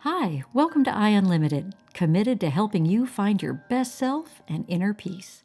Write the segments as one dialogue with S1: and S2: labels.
S1: Hi, welcome to I Unlimited, committed to helping you find your best self and inner peace.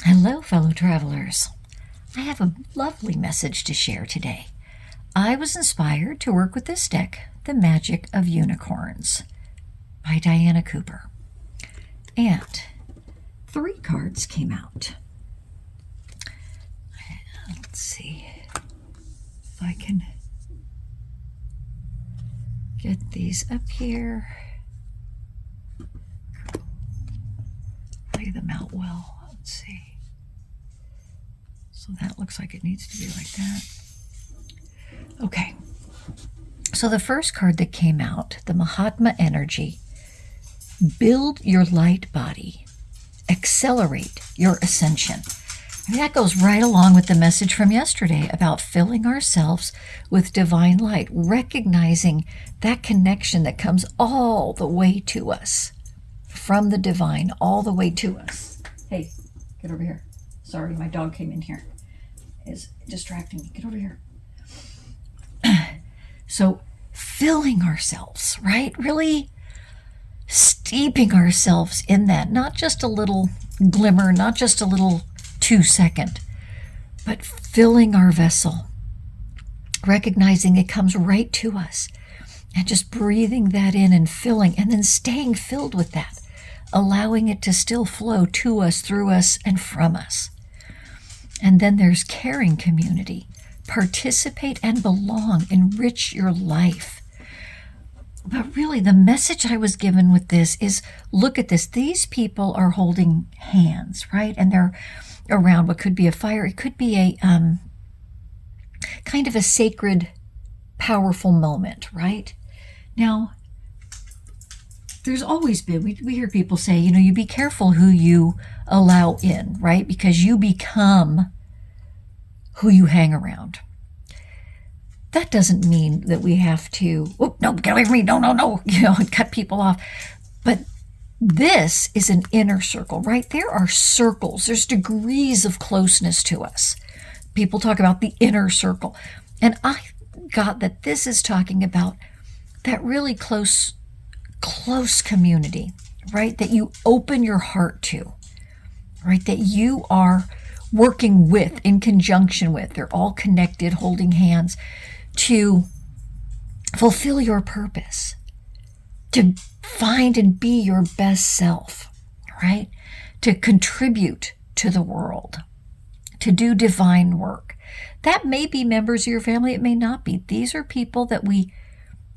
S2: Hello, fellow travelers. I have a lovely message to share today. I was inspired to work with this deck, The Magic of Unicorns, by Diana Cooper. And 3 cards came out. Let's see if I can get these up here. Lay them out well. Let's see. So that looks like it needs to be like that. Okay. So the first card that came out, the Mahatma Energy, build your light body, accelerate your ascension. That goes right along with the message from yesterday about filling ourselves with divine light, recognizing that connection that comes all the way to us, from the divine all the way to us. Hey, get over here. Sorry, my dog came in here. Is distracting me. Get over here. So filling ourselves, right? Really steeping ourselves in that, not just a little glimmer, not just a little 2-second, but filling our vessel, recognizing it comes right to us, and just breathing that in and filling, and then staying filled with that, allowing it to still flow to us, through us, and from us. And then there's caring community. Participate and belong. Enrich your life. But really, the message I was given with this is, look at this. These people are holding hands, right? And they're around what could be a fire. It could be a kind of a sacred, powerful moment, right? Now, there's always been, we hear people say, you be careful who you allow in, right? Because you become who you hang around. That doesn't mean that we have to, oh, no, get away from me, no, cut people off. But this is an inner circle, right? There are circles. There's degrees of closeness to us. People talk about the inner circle. And I got that this is talking about that really close community, right? That you open your heart to, right? That you are working with, in conjunction with. They're all connected, holding hands to fulfill your purpose, to find and be your best self, right? To contribute to the world, to do divine work. That may be members of your family, it may not be. These are people that we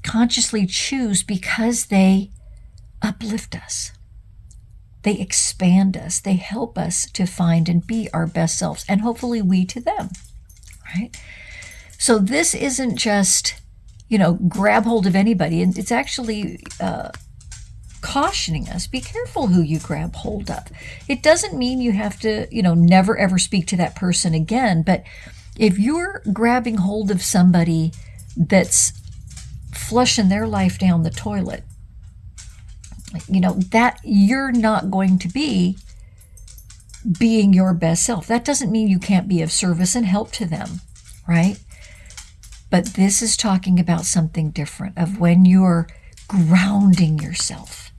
S2: consciously choose because they uplift us. They expand us. They help us to find and be our best selves, and hopefully we to them, right? So this isn't just, grab hold of anybody. It's actually cautioning us, be careful who you grab hold of. It doesn't mean you have to, never ever speak to that person again. But if you're grabbing hold of somebody that's flushing their life down the toilet, that you're not going to be being your best self. That doesn't mean you can't be of service and help to them, right? But this is talking about something different, of when you're grounding yourself,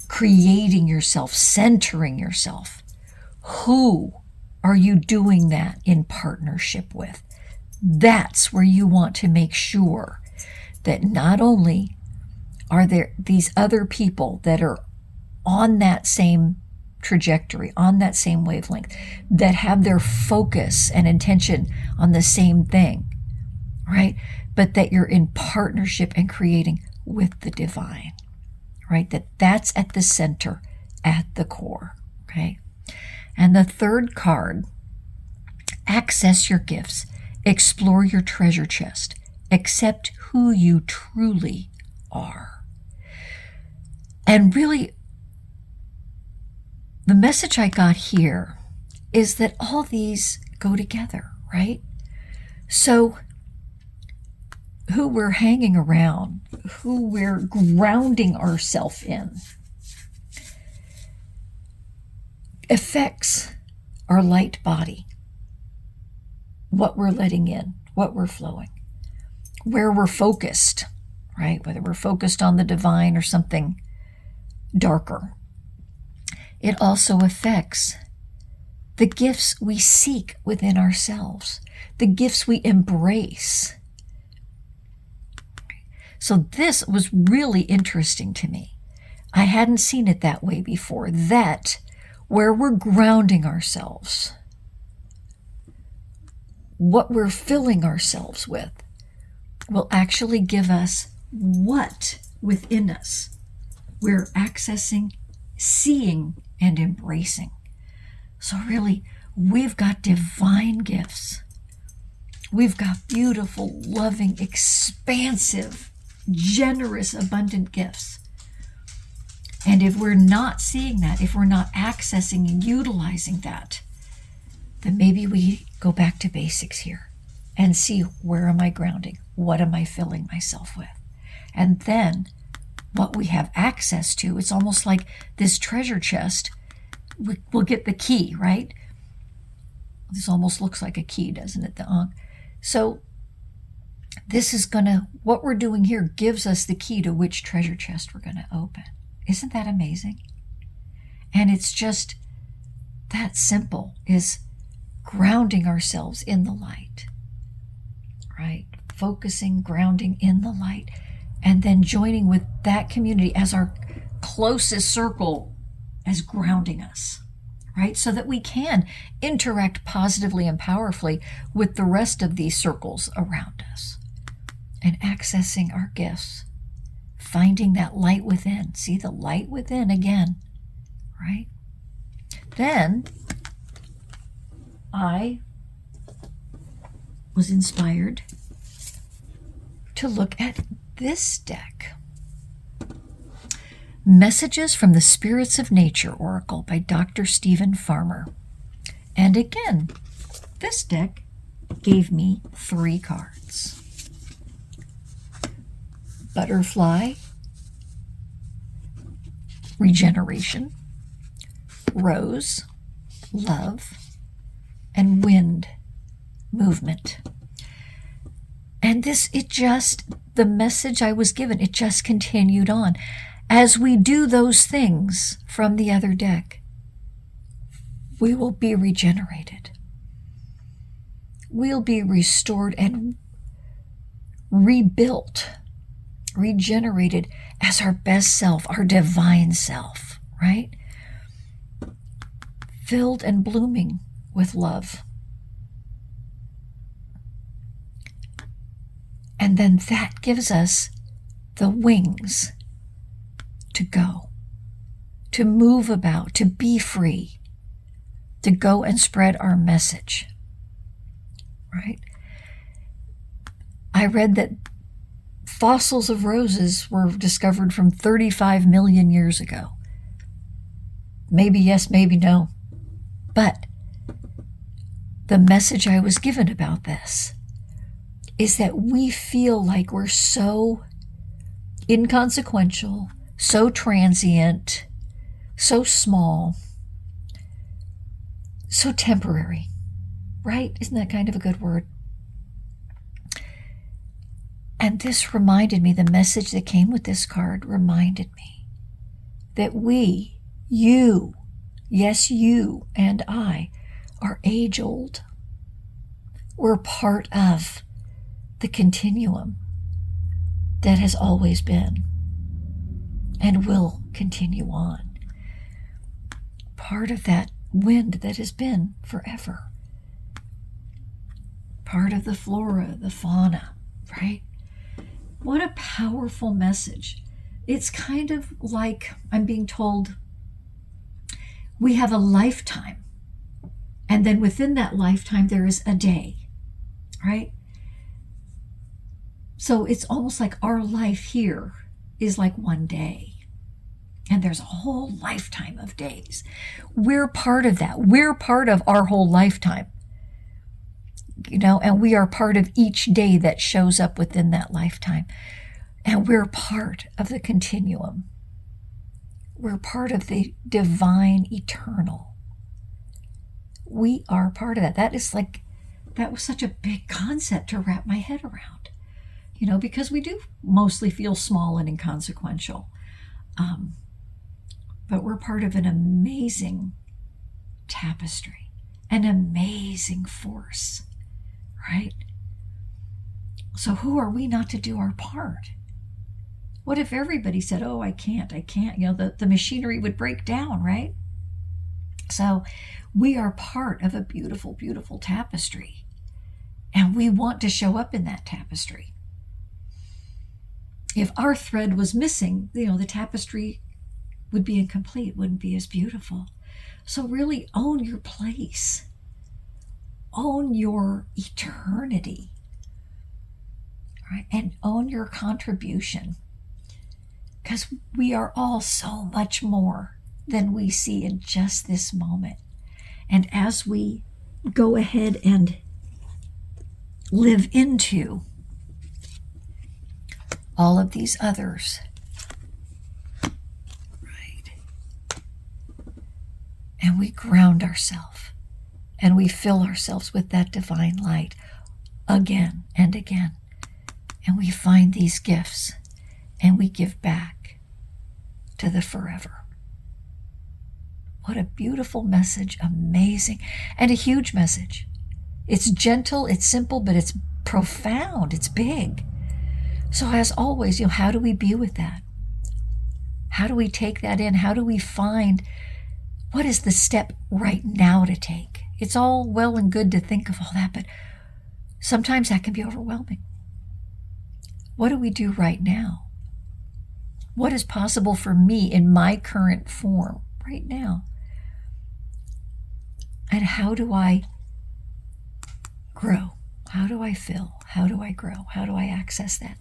S2: creating yourself, centering yourself. Who are you doing that in partnership with? That's where you want to make sure that not only are there these other people that are on that same trajectory, on that same wavelength, that have their focus and intention on the same thing, right? But that you're in partnership and creating with the divine, right? That's at the center, at the core, okay? And the third card, access your gifts, explore your treasure chest, accept who you truly are. And really, the message I got here is that all these go together, right? So who we're hanging around, who we're grounding ourselves in, affects our light body, what we're letting in, what we're flowing, where we're focused, right? Whether we're focused on the divine or something darker. It also affects the gifts we seek within ourselves, the gifts we embrace. So this was really interesting to me. I hadn't seen it that way before, that where we're grounding ourselves, what we're filling ourselves with, will actually give us what within us we're accessing, seeing, and embracing. So really, we've got divine gifts. We've got beautiful, loving, expansive, generous, abundant gifts. And if we're not seeing that, if we're not accessing and utilizing that, then maybe we go back to basics here and see, where am I grounding? What am I filling myself with? And then what we have access to, it's almost like this treasure chest. We'll get the key, right? This almost looks like a key, doesn't it? So this is what we're doing here gives us the key to which treasure chest we're going to open. Isn't that amazing? And it's just that simple, is grounding ourselves in the light, right? Focusing, grounding in the light, and then joining with that community as our closest circle, as grounding us, right? So that we can interact positively and powerfully with the rest of these circles around us, and accessing our gifts, finding that light within. See the light within again, right? Then I was inspired to look at this deck. Messages from the Spirits of Nature Oracle by Dr. Stephen Farmer. And again, this deck gave me 3 cards. Butterfly, regeneration, rose, love, and wind, movement. And the message I was given, it just continued on. As we do those things from the other deck, we will be regenerated. We'll be restored and rebuilt, regenerated as our best self, our divine self, right? Filled and blooming with love. And then that gives us the wings to go, to move about, to be free, to go and spread our message, right? I read that fossils of roses were discovered from 35 million years ago. Maybe yes, maybe no. But the message I was given about this is that we feel like we're so inconsequential, so transient, so small, so temporary, right? Isn't that kind of a good word? And this reminded me, the message that came with this card reminded me that we, you, yes, you and I, are age-old. We're part of the continuum that has always been and will continue on. Part of that wind that has been forever. Part of the flora, the fauna, right? What a powerful message. It's kind of like I'm being told we have a lifetime, and then within that lifetime there is a day, right? So it's almost like our life here is like one day, and there's a whole lifetime of days. We're part of that. We're part of our whole lifetime, and we are part of each day that shows up within that lifetime. And we're part of the continuum. We're part of the divine eternal. We are part of that. That was such a big concept to wrap my head around. because we do mostly feel small and inconsequential. But we're part of an amazing tapestry, an amazing force, right? So who are we not to do our part? What if everybody said, oh, I can't, the machinery would break down, right? So we are part of a beautiful, beautiful tapestry. And we want to show up in that tapestry. If our thread was missing, the tapestry would be incomplete, wouldn't be as beautiful. So really own your place. Own your eternity. Right? And own your contribution. Because we are all so much more than we see in just this moment. And as we go ahead and live into all of these others, right? And we ground ourselves and we fill ourselves with that divine light again and again. And we find these gifts and we give back to the forever. What a beautiful message, amazing, and a huge message. It's gentle, it's simple, but it's profound, it's big. So as always, how do we be with that? How do we take that in? How do we find what is the step right now to take? It's all well and good to think of all that, but sometimes that can be overwhelming. What do we do right now? What is possible for me in my current form right now? And how do I grow? How do I fill? How do I grow? How do I access that?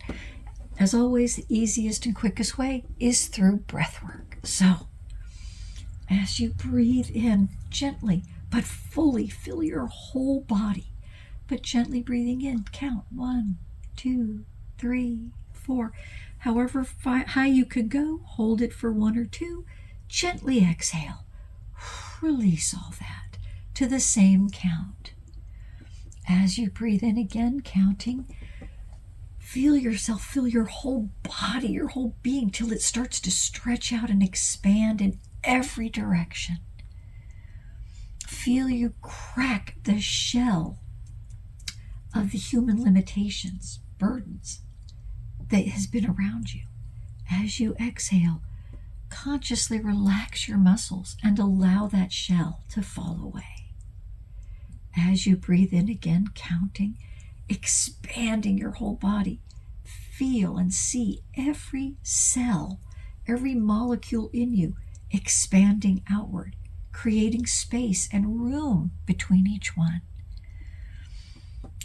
S2: As always, the easiest and quickest way is through breath work. So, as you breathe in gently, but fully fill your whole body, but gently breathing in, count 1, 2, 3, 4. However high you could go, hold it for 1 or 2. Gently exhale. Release all that to the same count. As you breathe in again, counting, feel yourself, feel your whole body, your whole being, till it starts to stretch out and expand in every direction. Feel you crack the shell of the human limitations, burdens that has been around you. As you exhale, consciously relax your muscles and allow that shell to fall away. As you breathe in again, counting, expanding your whole body, feel and see every cell, every molecule in you expanding outward, creating space and room between each one.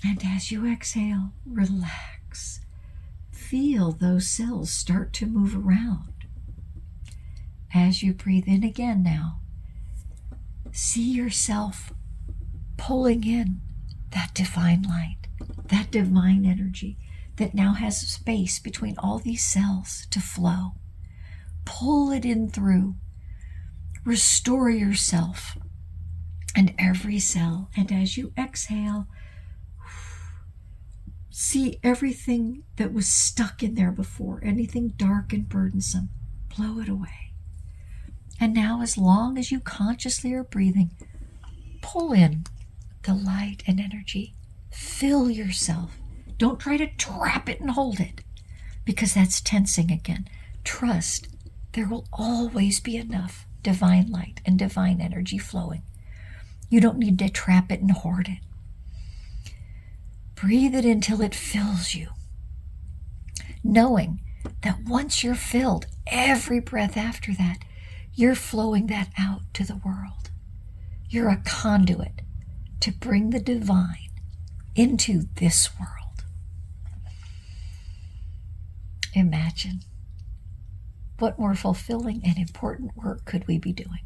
S2: And as you exhale, relax. Feel those cells start to move around. As you breathe in again now, see yourself pulling in that divine light, that divine energy that now has space between all these cells to flow. Pull it in through. Restore yourself and every cell. And as you exhale, see everything that was stuck in there before, anything dark and burdensome, blow it away. And now, as long as you consciously are breathing, pull in the light and energy. Fill yourself. Don't try to trap it and hold it, because that's tensing again. Trust there will always be enough divine light and divine energy flowing. You don't need to trap it and hoard it. Breathe it until it fills you, knowing that once you're filled, every breath after that, you're flowing that out to the world. You're a conduit to bring the divine into this world. Imagine, what more fulfilling and important work could we be doing?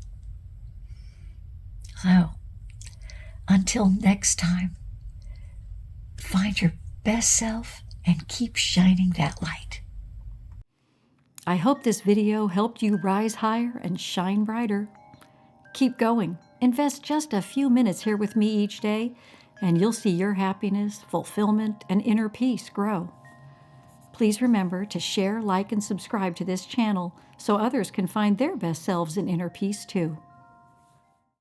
S2: So, until next time, find your best self and keep shining that light.
S1: I hope this video helped you rise higher and shine brighter. Keep going. Invest just a few minutes here with me each day, and you'll see your happiness, fulfillment, and inner peace grow. Please remember to share, like, and subscribe to this channel so others can find their best selves in inner peace too.